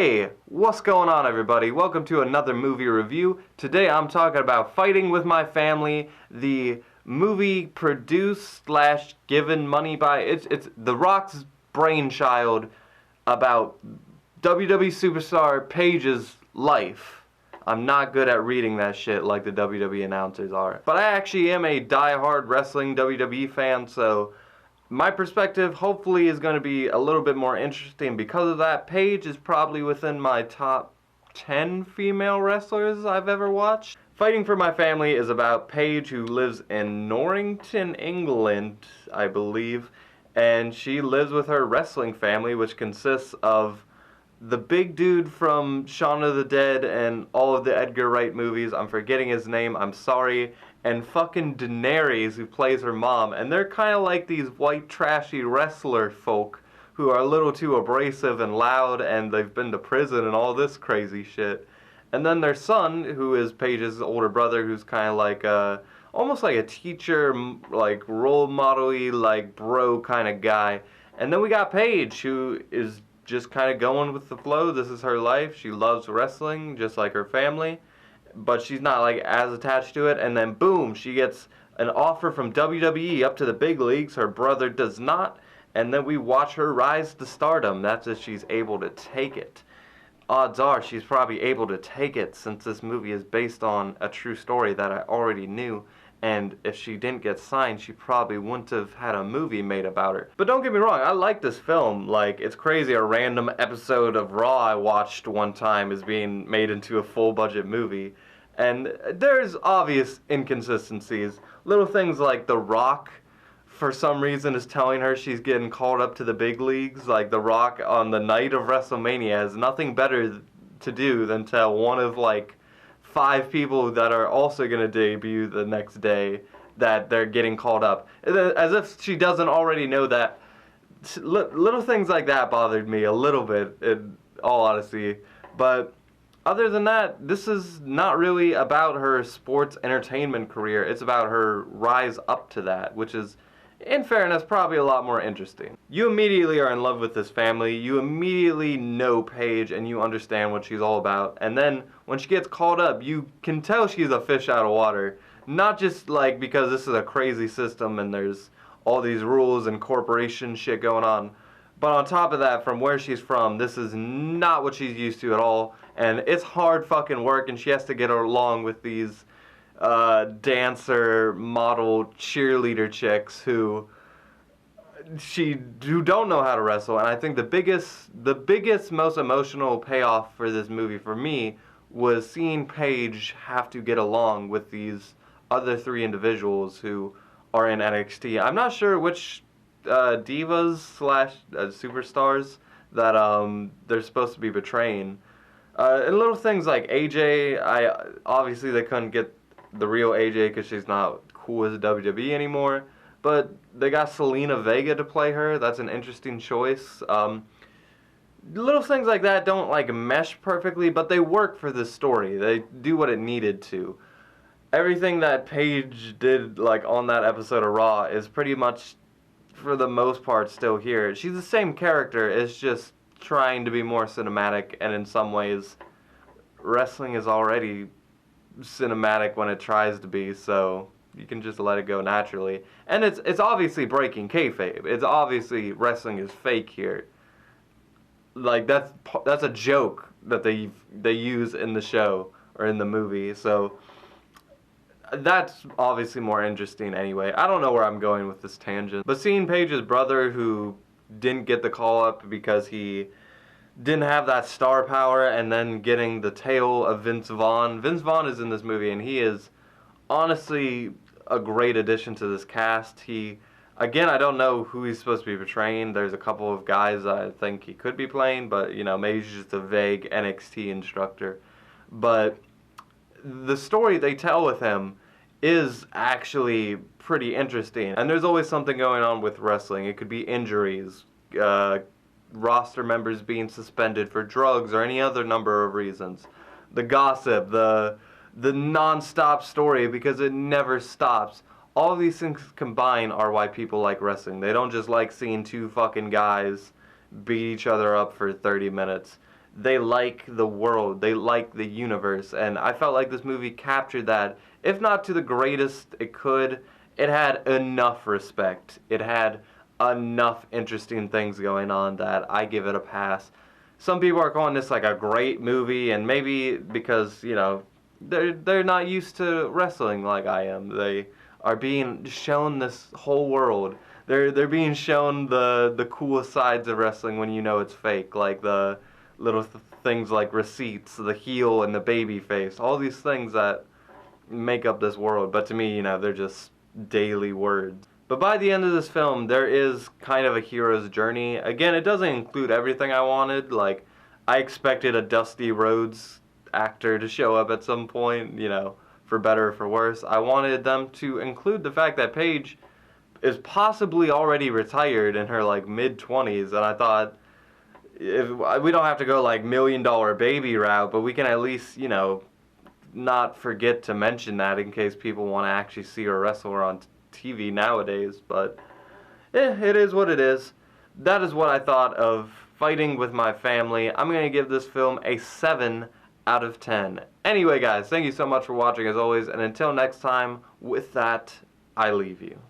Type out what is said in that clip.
Hey, what's going on everybody? Welcome to another movie review. Today I'm talking about Fighting with My Family, the movie produced slash given money by, it's The Rock's brainchild about WWE superstar Paige's life. I'm not good at reading that shit like the WWE announcers are. But I actually am a die-hard wrestling WWE fan, so my perspective hopefully is going to be a little bit more interesting because of that. Paige is probably within my top 10 female wrestlers I've ever watched. Fighting for My Family is about Paige, who lives in Norrington, England, I believe, and she lives with her wrestling family, which consists of the big dude from Shaun of the Dead and all of the Edgar Wright movies. I'm forgetting his name, I'm sorry. And fucking Daenerys, who plays her mom. And they're kind of like these white trashy wrestler folk who are a little too abrasive and loud, and they've been to prison and all this crazy shit. And then their son, who is Paige's older brother, who's kind of like almost like a teacher, like role model-y, like bro kind of guy. And then we got Paige, who is just kind of going with the flow. This is her life. She loves wrestling, just like her family, but she's not like as attached to it. And then boom, she gets an offer from WWE up to the big leagues. Her brother does not. And then we watch her rise to stardom. That's if she's able to take it. Odds are she's probably able to take it, since this movie is based on a true story that I already knew. And if she didn't get signed, she probably wouldn't have had a movie made about her. But don't get me wrong, I like this film. Like, it's crazy, a random episode of Raw I watched one time is being made into a full budget movie. And there's obvious inconsistencies. Little things like The Rock, for some reason, is telling her she's getting called up to the big leagues. Like, The Rock on the night of WrestleMania has nothing better to do than tell one of, like, 5 people that are also going to debut the next day that they're getting called up. As if she doesn't already know that. Little things like that bothered me a little bit, in all honesty. But other than that, this is not really about her sports entertainment career. It's about her rise up to that, which is, in fairness, probably a lot more interesting. You immediately are in love with this family. You immediately know Paige and you understand what she's all about. And then when she gets called up, you can tell she's a fish out of water. Not just like because this is a crazy system and there's all these rules and corporation shit going on. But on top of that, from where she's from, this is not what she's used to at all. And it's hard fucking work, and she has to get along with these dancer, model, cheerleader chicks who don't know how to wrestle. And I think the biggest, most emotional payoff for this movie for me was seeing Paige have to get along with these other 3 individuals who are in NXT. I'm not sure which divas slash superstars that they're supposed to be betraying. And little things like AJ, obviously they couldn't get the real AJ because she's not cool as WWE anymore, but they got Selena Vega to play her. That's an interesting choice. Little things like that don't like mesh perfectly, but they work for this story. They do what it needed to. Everything that Paige did like on that episode of Raw is pretty much, for the most part, still here. She's the same character, it's just trying to be more cinematic, and in some ways wrestling is already cinematic when it tries to be, so you can just let it go naturally. And it's obviously breaking kayfabe. It's obviously wrestling is fake here. Like that's a joke that they use in the show or in the movie. So that's obviously more interesting anyway. I don't know where I'm going with this tangent, but seeing Paige's brother, who didn't get the call up because he didn't have that star power, and then getting the tale of Vince Vaughn. Vince Vaughn is in this movie, and he is honestly a great addition to this cast. Again, I don't know who he's supposed to be portraying. There's a couple of guys I think he could be playing, but, you know, maybe he's just a vague NXT instructor. But the story they tell with him is actually pretty interesting. And there's always something going on with wrestling. It could be injuries, roster members being suspended for drugs, or any other number of reasons. The gossip, the non-stop story, because it never stops. All of these things combined are why people like wrestling. They don't just like seeing 2 fucking guys beat each other up for 30 minutes. they like the world, they like the universe, and I felt like this movie captured that, if not to the greatest it could. It had enough respect, it had enough interesting things going on that I give it a pass. Some people are calling this like a great movie, and maybe because, you know, they're not used to wrestling like I am. They are being shown this whole world. They're being shown the coolest sides of wrestling when you know it's fake, like the little things like receipts, the heel and the baby face, all these things that make up this world. But to me, you know, they're just daily words. But by the end of this film, there is kind of a hero's journey. Again, it doesn't include everything I wanted. Like, I expected a Dusty Rhodes actor to show up at some point, you know, for better or for worse. I wanted them to include the fact that Paige is possibly already retired in her, like, mid-20s, and I thought, if we don't have to go, like, $1 million baby route, but we can at least, you know, not forget to mention that in case people want to actually see her wrestle on TV nowadays. But it is what it is. That is what I thought of Fighting with My Family. I'm going to give this film a 7 out of 10. Anyway, guys, thank you so much for watching as always, and until next time, with that, I leave you.